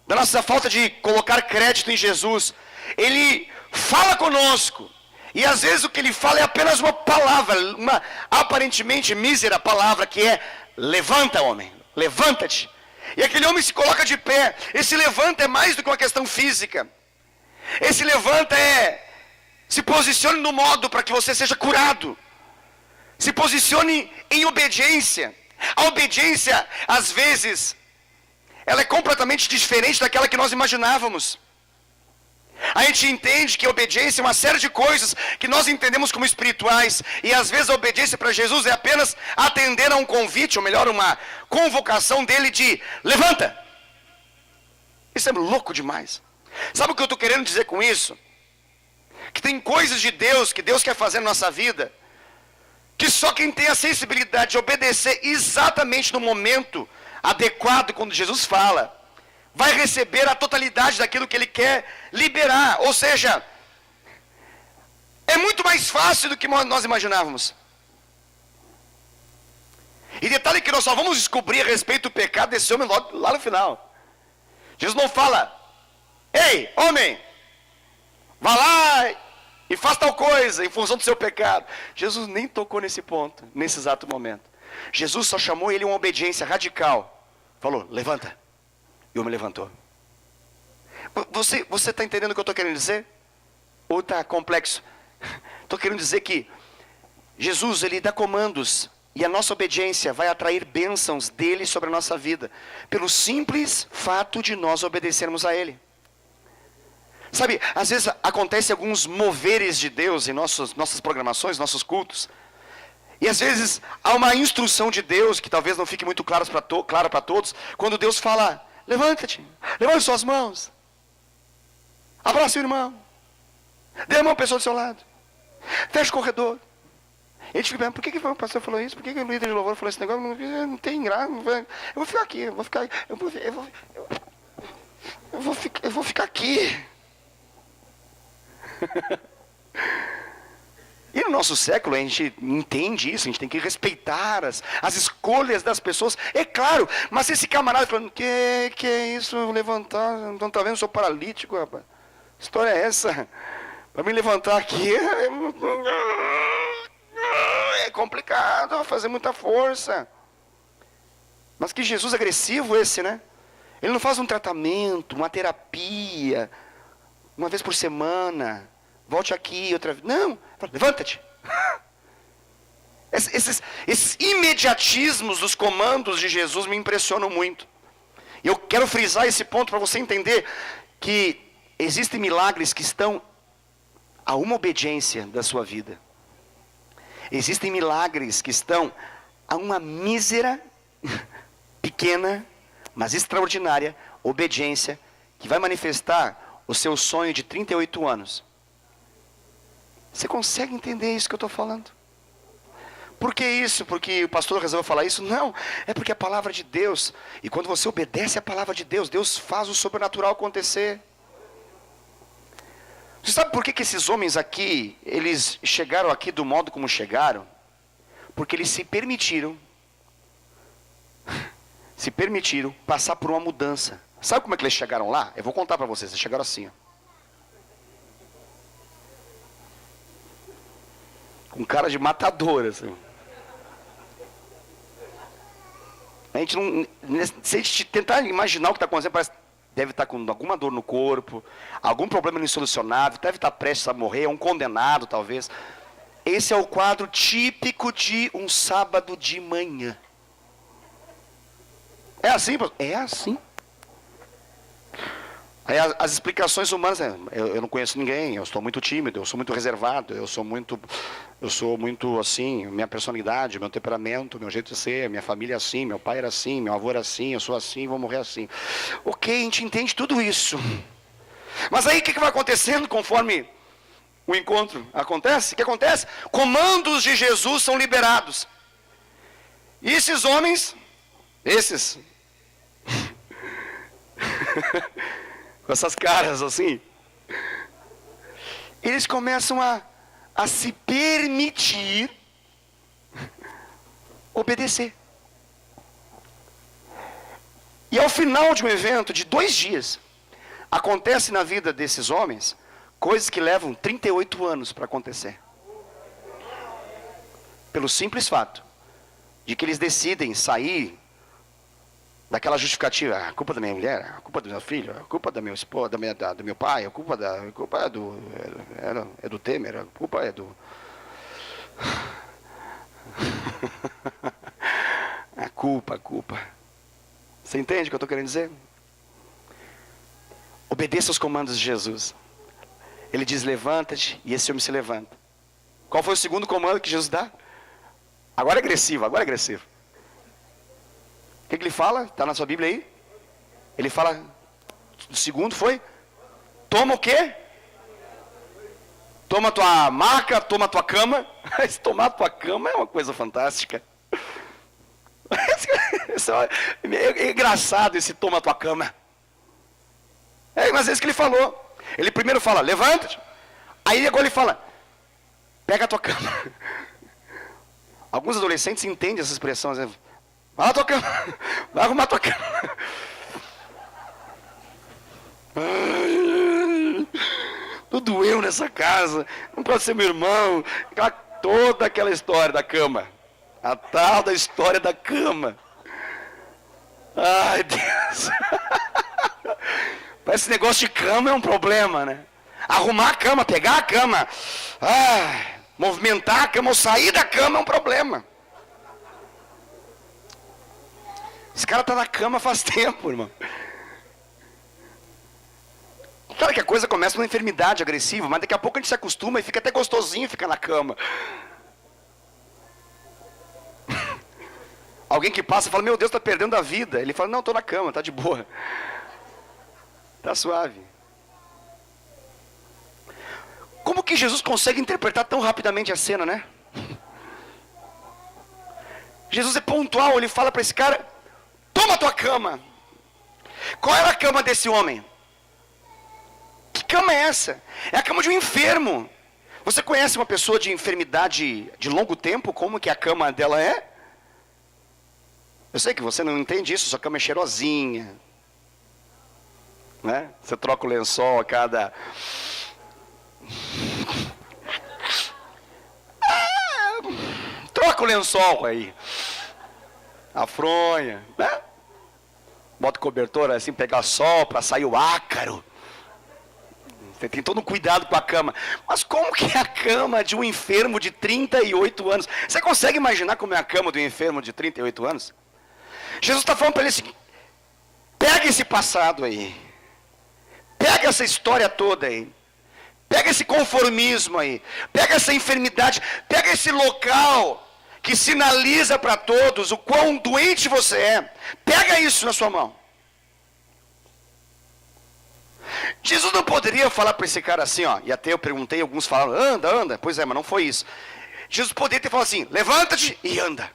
da nossa falta de colocar crédito em Jesus, Ele fala conosco. E às vezes o que ele fala é apenas uma palavra, uma aparentemente mísera palavra, que é: levanta, homem, levanta-te. E aquele homem se coloca de pé. Esse levanta é mais do que uma questão física. Esse levanta é: se posicione no modo para que você seja curado. Se posicione em obediência. A obediência, às vezes, ela é completamente diferente daquela que nós imaginávamos. A gente entende que a obediência é uma série de coisas que nós entendemos como espirituais. E às vezes a obediência para Jesus é apenas atender a um convite, ou melhor, uma convocação dele de: levanta. Isso é louco demais. Sabe o que eu estou querendo dizer com isso? Que tem coisas de Deus que Deus quer fazer na nossa vida, que só quem tem a sensibilidade de obedecer exatamente no momento adequado, quando Jesus fala, vai receber a totalidade daquilo que Ele quer liberar. Ou seja, é muito mais fácil do que nós imaginávamos. E detalhe que nós só vamos descobrir a respeito do pecado desse homem lá no final. Jesus não fala: ei, homem, vá lá e faz tal coisa em função do seu pecado. Jesus nem tocou nesse ponto, nesse exato momento. Jesus só chamou ele uma obediência radical. Falou: levanta. E o homem levantou. Você está entendendo o que eu estou querendo dizer? Ou está complexo? Estou querendo dizer que Jesus, ele dá comandos, e a nossa obediência vai atrair bênçãos dele sobre a nossa vida, pelo simples fato de nós obedecermos a ele. Sabe, às vezes acontecem alguns moveres de Deus em nossas programações, nossos cultos. E às vezes há uma instrução de Deus que talvez não fique muito clara para todos. Quando Deus fala: levanta-te, levante suas mãos, abraça o irmão, dê a mão à pessoa do seu lado, fecha o corredor. Ele fica pensando: por que o pastor falou isso? Por que o líder de louvor falou esse negócio? Não tem graça. Eu vou ficar aqui, eu vou ficar aqui. E no nosso século a gente entende isso, a gente tem que respeitar as escolhas das pessoas, é claro. Mas esse camarada falando: que é isso, levantar, não está vendo, eu sou paralítico, rapaz. Que história é essa? Para me levantar aqui é complicado, vai fazer muita força. Mas que Jesus agressivo esse, né? Ele não faz um tratamento, uma terapia, uma vez por semana, volte aqui outra vez. Não, levanta-te. Esses imediatismos dos comandos de Jesus me impressionam muito. E eu quero frisar esse ponto para você entender que existem milagres que estão a uma obediência da sua vida. Existem milagres que estão a uma mísera, pequena, mas extraordinária obediência, que vai manifestar o seu sonho de 38 anos. Você consegue entender isso que eu estou falando? Por que isso? Porque o pastor resolveu falar isso? Não, é porque a palavra de Deus, e quando você obedece a palavra de Deus, Deus faz o sobrenatural acontecer. Você sabe por que esses homens aqui, eles chegaram aqui do modo como chegaram? Porque eles se permitiram passar por uma mudança. Sabe como é que eles chegaram lá? Eu vou contar para vocês, eles chegaram assim, ó. Com cara de matador, assim. A gente não, se a gente tentar imaginar o que está acontecendo, parece que deve estar com alguma dor no corpo, algum problema insolucionável, deve estar prestes a morrer, é um condenado talvez. Esse é o quadro típico de um sábado de manhã. É assim, pastor? É assim. Aí as explicações humanas, eu não conheço ninguém, eu estou muito tímido, eu sou muito reservado, eu sou muito assim, minha personalidade, meu temperamento, meu jeito de ser, minha família é assim, meu pai era assim, meu avô era assim, eu sou assim, vou morrer assim. Ok, a gente entende tudo isso. Mas aí o que vai acontecendo conforme o encontro acontece? O que acontece? Comandos de Jesus são liberados. E esses homens, com essas caras assim, eles começam a se permitir obedecer. E ao final de um evento de 2 dias, acontece na vida desses homens Coisas que levam 38 anos para acontecer. Pelo simples fato de que eles decidem sair daquela justificativa, a culpa da minha mulher, a culpa do meu filho, a culpa da minha esposa, do meu pai, a culpa é do Temer, a culpa é do... a culpa. Você entende o que eu estou querendo dizer? Obedeça aos comandos de Jesus. Ele diz, levanta-te, e esse homem se levanta. Qual foi o segundo comando que Jesus dá? Agora é agressivo. O que ele fala? Está na sua Bíblia aí? Ele fala, o segundo foi, toma o quê? Toma a tua maca, toma a tua cama. Tomar a tua cama é uma coisa fantástica. É engraçado esse toma a tua cama. Mas é isso que ele falou. Ele primeiro fala, levanta-te. Aí agora ele fala, pega a tua cama. Alguns adolescentes entendem essa expressão. Vai na tua cama. Vai arrumar a tua cama. Tudo eu nessa casa. Não pode ser meu irmão. Toda aquela história da cama. A tal da história da cama. Ai, Deus. Esse negócio de cama é um problema, né? Arrumar a cama, pegar a cama, movimentar a cama ou sair da cama é um problema. Esse cara está na cama faz tempo, irmão. Claro que a coisa começa com uma enfermidade agressiva, mas daqui a pouco a gente se acostuma e fica até gostosinho ficar na cama. Alguém que passa e fala, meu Deus, está perdendo a vida. Ele fala, não, estou na cama, está de boa. Está suave. Como que Jesus consegue interpretar tão rapidamente a cena, né? Jesus é pontual, ele fala para esse cara, toma a tua cama. Qual era a cama desse homem? Que cama é essa? É a cama de um enfermo. Você conhece uma pessoa de enfermidade de longo tempo, como que a cama dela é? Eu sei que você não entende isso, sua cama é cheirosinha. Né? Você troca o lençol a cada... troca o lençol aí. A fronha, né? Bota o cobertor assim, pegar sol para sair o ácaro. Você tem todo um cuidado com a cama. Mas como que é a cama de um enfermo de 38 anos? Você consegue imaginar como é a cama de um enfermo de 38 anos? Jesus está falando para ele assim, pega esse passado aí. Pega essa história toda aí. Pega esse conformismo aí. Pega essa enfermidade. Pega esse local que sinaliza para todos o quão doente você é. Pega isso na sua mão. Jesus não poderia falar para esse cara assim, ó. E até eu perguntei, alguns falaram, anda. Pois é, mas não foi isso. Jesus poderia ter falado assim, levanta-te e anda.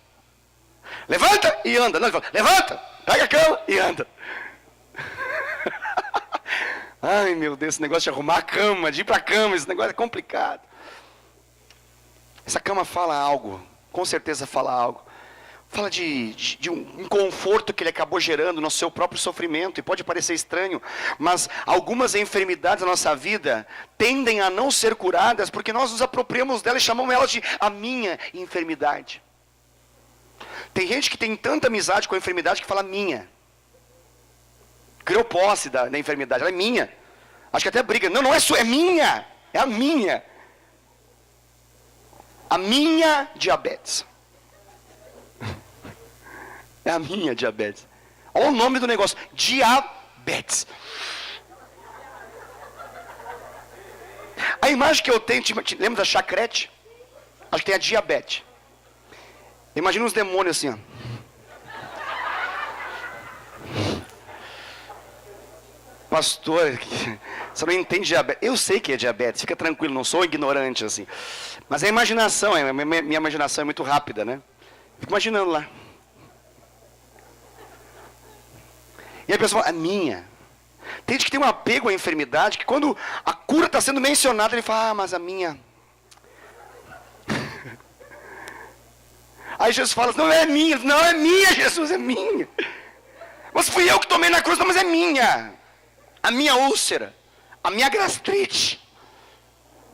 Levanta e anda. Não, ele fala, levanta, pega a cama e anda. Ai, meu Deus, esse negócio de arrumar a cama, de ir para a cama, esse negócio é complicado. Essa cama fala algo, com certeza fala algo. Fala de um conforto que ele acabou gerando no seu próprio sofrimento. E pode parecer estranho, mas algumas enfermidades da nossa vida tendem a não ser curadas porque nós nos apropriamos dela e chamamos ela de a minha enfermidade. Tem gente que tem tanta amizade com a enfermidade que fala minha. Criou posse da enfermidade, ela é minha. Acho que até briga. Não é sua, é minha. É a minha. A minha diabetes. É a minha diabetes. Olha o nome do negócio. Diabetes. A imagem que eu tenho, lembra da chacrete? Acho que tem a diabetes. Imagina uns demônios assim, ó. Pastor, você não entende diabetes. Eu sei que é diabetes, fica tranquilo, não sou ignorante assim. Mas é a imaginação, minha imaginação é muito rápida, né? Fico imaginando lá. E a pessoa fala, é minha. Tem gente que tem um apego à enfermidade, que quando a cura está sendo mencionada, ele fala, mas a minha. Aí Jesus fala, não é minha. Não é minha, Jesus, é minha. Mas fui eu que tomei na cruz, não, mas é minha. A minha úlcera, a minha gastrite,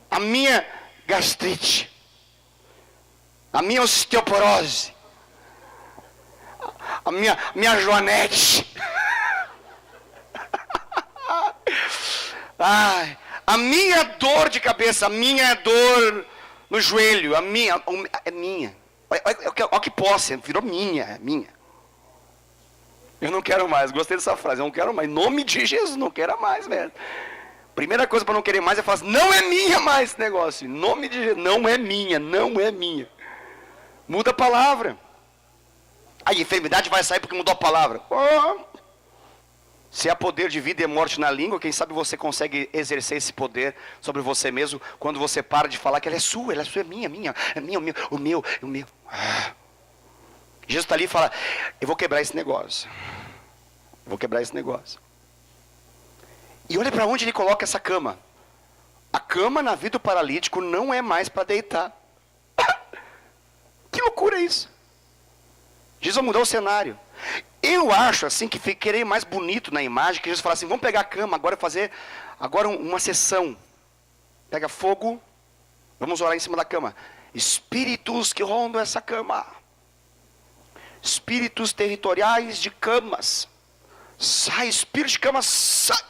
a minha gastrite, a minha osteoporose, a minha joanete, ai, a minha dor de cabeça, a minha dor no joelho, é minha. Olha que posse, virou minha. Eu não quero mais, gostei dessa frase, eu não quero mais. Em nome de Jesus, não quero mais, velho. Primeira coisa para não querer mais é falar assim, não é minha mais esse negócio. Em nome de Jesus, não é minha. Muda a palavra. A enfermidade vai sair porque mudou a palavra. Se há poder de vida e morte na língua, quem sabe você consegue exercer esse poder sobre você mesmo, quando você para de falar que ela é sua, é minha, o meu. Jesus está ali e fala, eu vou quebrar esse negócio. E olha para onde ele coloca essa cama. A cama na vida do paralítico não é mais para deitar. Que loucura é isso? Jesus vai mudar o cenário. Eu acho assim que ficaria mais bonito na imagem, que Jesus fala assim, vamos pegar a cama, fazer uma sessão. Pega fogo, vamos orar em cima da cama. Espíritos que rondam essa cama. Espíritos territoriais de camas. Sai, espírito de cama, sai.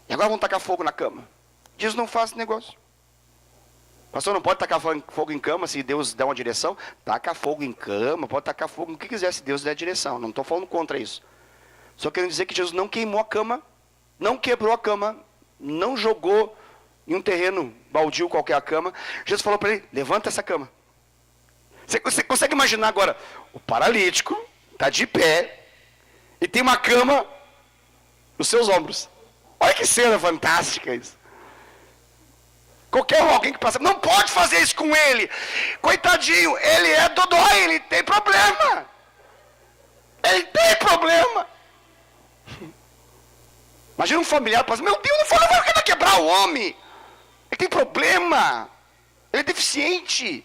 E agora vamos tacar fogo na cama. Jesus não faz esse negócio. Pastor, não pode tacar fogo em cama se Deus der uma direção? Taca fogo em cama, pode tacar fogo no que quiser se Deus der a direção. Não estou falando contra isso. Só querendo dizer que Jesus não queimou a cama, não quebrou a cama, não jogou em um terreno baldio qualquer a cama. Jesus falou para ele, levanta essa cama. Você consegue imaginar agora, o paralítico está de pé e tem uma cama nos seus ombros. Olha que cena fantástica isso. Alguém que passa, não pode fazer isso com ele. Coitadinho, ele é dodói, ele tem problema. Imagina um familiar passando, meu Deus, não fala, que vai quebrar o homem. Ele tem problema. Ele é deficiente.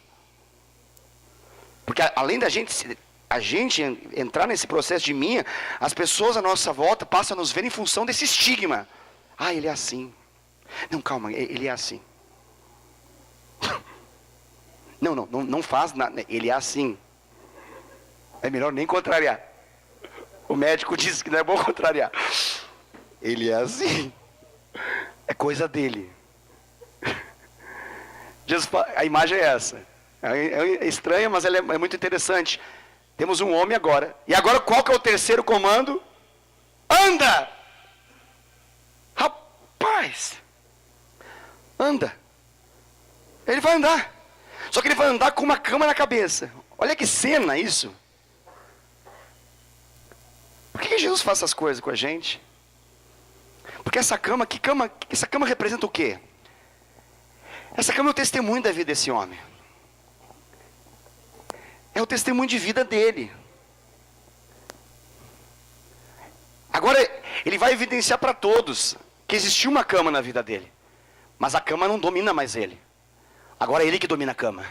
Porque além da gente entrar nesse processo de minha, as pessoas à nossa volta passam a nos ver em função desse estigma. Ele é assim. Não, calma, ele é assim. Não faz nada, ele é assim. É melhor nem contrariar. O médico disse que não é bom contrariar. Ele é assim. É coisa dele. Jesus, a imagem é essa. É estranha, mas ela é muito interessante. Temos um homem agora. E agora qual que é o terceiro comando? Anda! Rapaz! Anda! Ele vai andar. Só que ele vai andar com uma cama na cabeça. Olha que cena isso. Por que Jesus faz essas coisas com a gente? Porque essa cama representa o quê? Essa cama é o testemunho da vida desse homem. É o testemunho de vida dele. Agora, ele vai evidenciar para todos que existiu uma cama na vida dele. Mas a cama não domina mais ele. Agora é ele que domina a cama.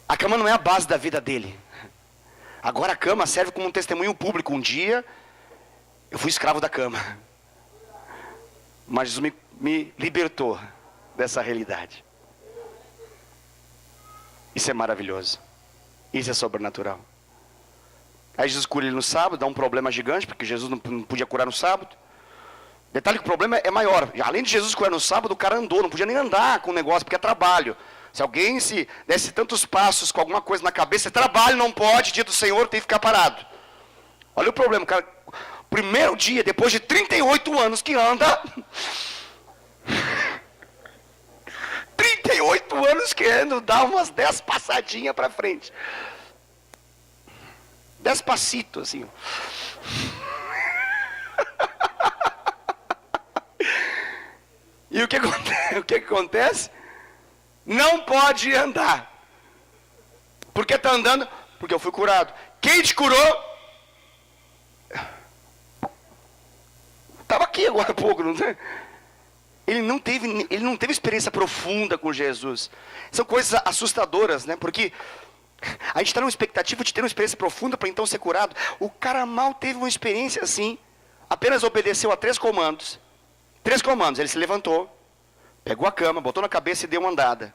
A cama não é a base da vida dele. Agora a cama serve como um testemunho público. Um dia, eu fui escravo da cama. Mas Jesus me libertou dessa realidade. Isso é maravilhoso. Isso é sobrenatural. Aí Jesus cura ele no sábado, dá um problema gigante, porque Jesus não podia curar no sábado. Detalhe que o problema é maior. Além de Jesus curar no sábado, o cara andou, não podia nem andar com o negócio, porque é trabalho. Se alguém se desse tantos passos com alguma coisa na cabeça, é trabalho, não pode, dia do Senhor tem que ficar parado. Olha o problema, cara. Primeiro dia, depois de 38 anos que anda... 38 anos querendo dar umas 10 passadinhas para frente. 10 passitos, assim. E o que acontece? Não pode andar. Por que está andando? Porque eu fui curado. Quem te curou? Estava aqui agora há pouco, não tem? Ele não teve experiência profunda com Jesus. São coisas assustadoras, né? Porque a gente está numa expectativa de ter uma experiência profunda para então ser curado. O cara mal teve uma experiência assim. Apenas obedeceu a 3 comandos. 3 comandos. Ele se levantou, Pegou a cama, botou na cabeça e deu uma andada.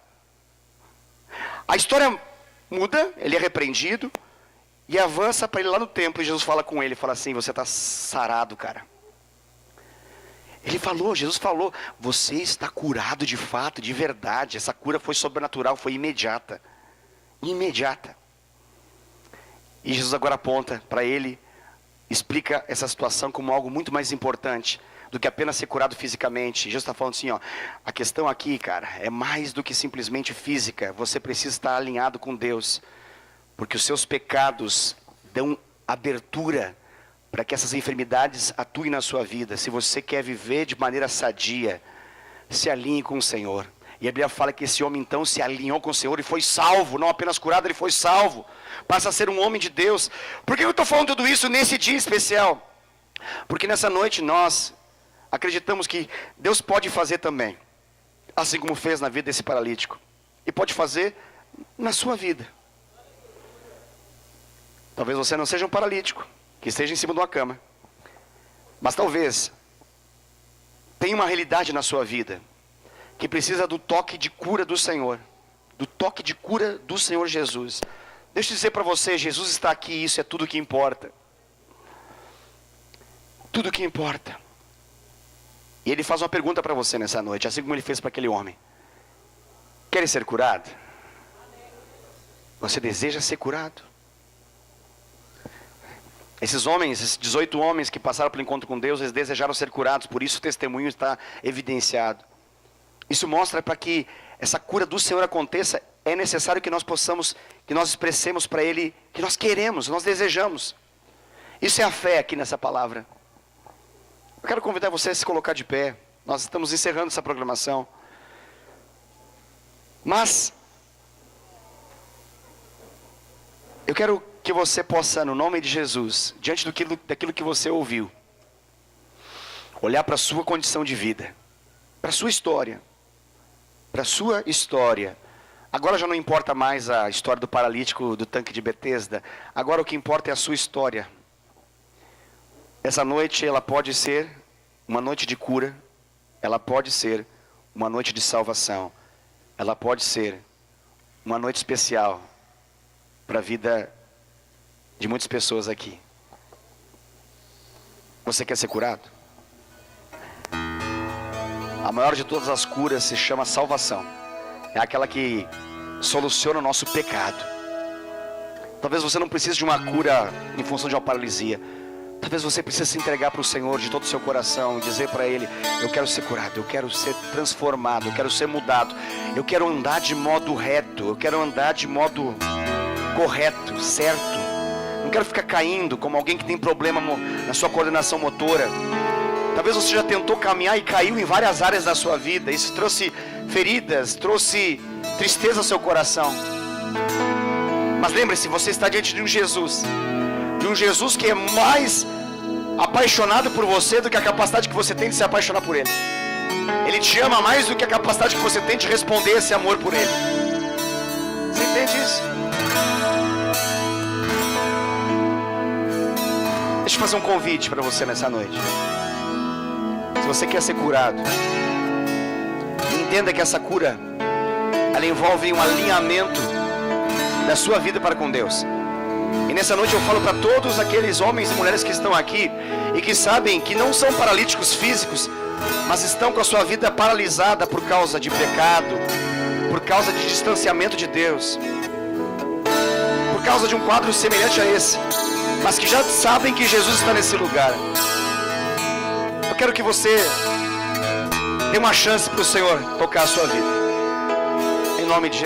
A história muda, ele é repreendido e avança para ele lá no templo, e Jesus fala com ele, fala assim: você está sarado, cara. Jesus falou, você está curado de fato, de verdade. Essa cura foi sobrenatural, foi imediata. Imediata. E Jesus agora aponta para ele, explica essa situação como algo muito mais importante do que apenas ser curado fisicamente. Jesus está falando assim, ó, a questão aqui, cara, é mais do que simplesmente física. Você precisa estar alinhado com Deus, porque os seus pecados dão abertura para que essas enfermidades atuem na sua vida. Se você quer viver de maneira sadia, se alinhe com o Senhor. E a Bíblia fala que esse homem então se alinhou com o Senhor e foi salvo, não apenas curado, ele foi salvo. Passa a ser um homem de Deus. Por que eu estou falando tudo isso nesse dia especial? Porque nessa noite nós acreditamos que Deus pode fazer também, assim como fez na vida desse paralítico. E pode fazer na sua vida. Talvez você não seja um paralítico, que esteja em cima de uma cama. Mas talvez tenha uma realidade na sua vida que precisa do toque de cura do Senhor. Do toque de cura do Senhor Jesus. Deixa eu dizer para você, Jesus está aqui e isso é tudo que importa. Tudo que importa. E ele faz uma pergunta para você nessa noite, assim como ele fez para aquele homem. Quer ser curado? Você deseja ser curado? Esses homens, esses 18 homens que passaram pelo encontro com Deus, eles desejaram ser curados, por isso o testemunho está evidenciado. Isso mostra para que essa cura do Senhor aconteça, é necessário que nós possamos, que nós expressemos para Ele, que nós queremos, nós desejamos. Isso é a fé aqui nessa palavra. Eu quero convidar você a se colocar de pé. Nós estamos encerrando essa programação. Mas eu quero que você possa, no nome de Jesus, diante daquilo que você ouviu, olhar para a sua condição de vida, para a sua história, para a sua história. Agora já não importa mais a história do paralítico do tanque de Betesda. Agora o que importa é a sua história. Essa noite ela pode ser uma noite de cura, ela pode ser uma noite de salvação, ela pode ser uma noite especial para a vida de muitas pessoas aqui. Você quer ser curado? A maior de todas as curas se chama salvação. É aquela que soluciona o nosso pecado. Talvez você não precise de uma cura em função de uma paralisia. Talvez você precise se entregar para o Senhor de todo o seu coração e dizer para Ele: eu quero ser curado, eu quero ser transformado, eu quero ser mudado, eu quero andar de modo reto, eu quero andar de modo correto, certo. Não quero ficar caindo como alguém que tem problema na sua coordenação motora. Talvez você já tentou caminhar e caiu em várias áreas da sua vida. Isso trouxe feridas, trouxe tristeza ao seu coração. Mas lembre-se, você está diante de um Jesus que é mais apaixonado por você do que a capacidade que você tem de se apaixonar por Ele. Ele te ama mais do que a capacidade que você tem de responder esse amor por Ele. Você entende isso? Deixa eu fazer um convite para você nessa noite. Se você quer ser curado, entenda que essa cura, ela envolve um alinhamento da sua vida para com Deus. E nessa noite eu falo para todos aqueles homens e mulheres que estão aqui e que sabem que não são paralíticos físicos, mas estão com a sua vida paralisada por causa de pecado, por causa de distanciamento de Deus, por causa de um quadro semelhante a esse, mas que já sabem que Jesus está nesse lugar. Eu quero que você dê uma chance para o Senhor tocar a sua vida, em nome de Jesus.